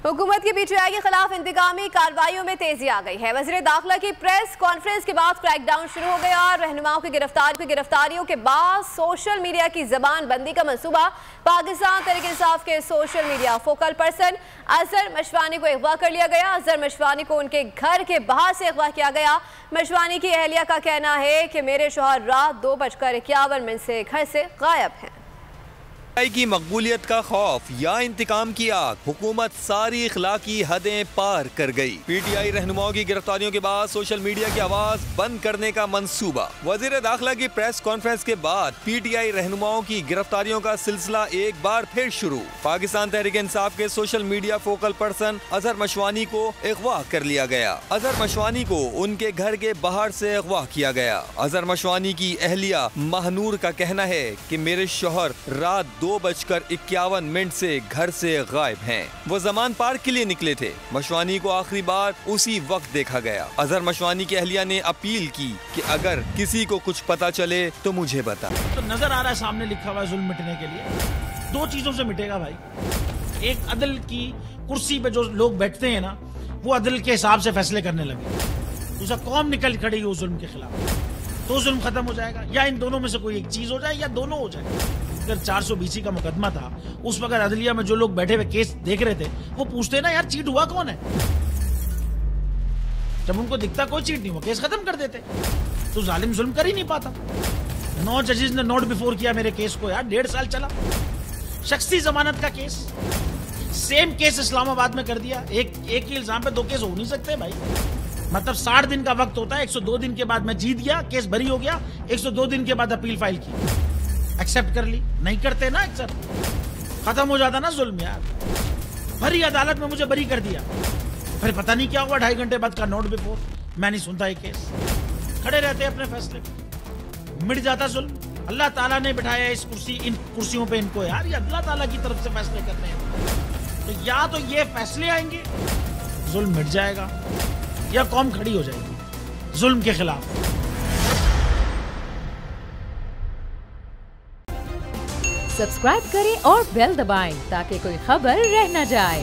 हुकूमत की पीटीआई के खिलाफ इंतकामी कार्रवाइयों में तेजी आ गई है। वज़ीर दाखिला की प्रेस कॉन्फ्रेंस के बाद क्रैकडाउन शुरू हो गया और रहनुमाओं की गिरफ्तारियों के बाद सोशल मीडिया की जबान बंदी का मंसूबा। पाकिस्तान तहरीक इंसाफ के social media focal person Azhar Mashwani को अगवा कर लिया गया। अजहर मशवानी को उनके घर के बाहर से अगवा किया गया। मशवानी की अहलिया का कहना है कि मेरे शौहर रात 2:51 से घर से गायब हैं। की मकबूलियत का खौफ या इंतकाम की आग, हुकूमत सारी इखलाकी हदें पार कर गई। पीटीआई रहनुमाओं की गिरफ्तारियों के बाद सोशल मीडिया की आवाज बंद करने का मंसूबा। वजीर दाखिला की प्रेस कॉन्फ्रेंस के बाद पीटीआई रहनुमाओं की गिरफ्तारियों का सिलसिला एक बार फिर शुरू। पाकिस्तान तहरीक इंसाफ के social media focal person Azhar Mashwani को अगवा कर लिया गया। अजहर मशवानी को उनके घर के बाहर से अगवा किया गया। अजहर मशवानी की अहलिया महनूर का कहना है कि मेरे शौहर रात 2:51 से घर से गायब हैं। वो जमान पार्क के लिए निकले थे। मशवानी को आखिरी बार उसी वक्त देखा गया। अजहर मशवानी की अहलिया ने अपील की कि अगर किसी को कुछ पता चले तो मुझे बता। तो नजर आ रहा है सामने लिखा हुआ है जुल्म मिटने के लिए 2 चीजों से मिटेगा भाई। एक, अदल की कुर्सी पे जो लोग बैठते हैं ना, वो अदल के हिसाब से फैसले करने लगे। दूसरा, कौम निकल खड़ी हो जुल्म के खिलाफ, तो जुल्म खत्म हो जाएगा। या इन दोनों में से कोई एक चीज हो जाए या दोनों हो जाए। अगर 420 का मुकदमा था, उस वक्त अदलिया में जो लोग बैठे हुए केस देख रहे थे, वो पूछते ना यार चीट हुआ कौन है। जब उनको दिखता कोई चीट नहीं हुआ, केस खत्म कर देते। तो जालिम जुल्म कर ही नहीं पाता। 9 जजेस ने नोट बिफोर किया मेरे केस को यार, 1.5 साल चला। शख्सी जमानत का केस, सेम केस इस्लामाबाद में कर दिया। एक ही इल्जाम पे 2 केस हो नहीं सकते भाई। मतलब 60 दिन का वक्त होता है। 102 दिन के बाद मैं जीत गया, केस बरी हो गया। 102 दिन के बाद अपील फाइल की, एक्सेप्ट कर ली। नहीं करते ना एक्सेप्ट, खत्म हो जाता ना जुल्म यार। भरी अदालत में मुझे बरी कर दिया, फिर पता नहीं क्या हुआ 2.5 घंटे बाद का नोट बिफोर। मैं नहीं सुनता ये केस, खड़े रहते अपने फैसले पे, मिट जाता जुल्म। अल्लाह ताला ने बिठाया इस इन कुर्सियों पे इनको यार, ये अल्लाह ताला की तरफ से फैसले करने हैं। तो या तो ये फैसले आएंगे, जुल्म मिट जाएगा, या कौम खड़ी हो जाएगी जुल्म के खिलाफ। सब्सक्राइब करें और बेल दबाएं ताकि कोई खबर रह न जाए।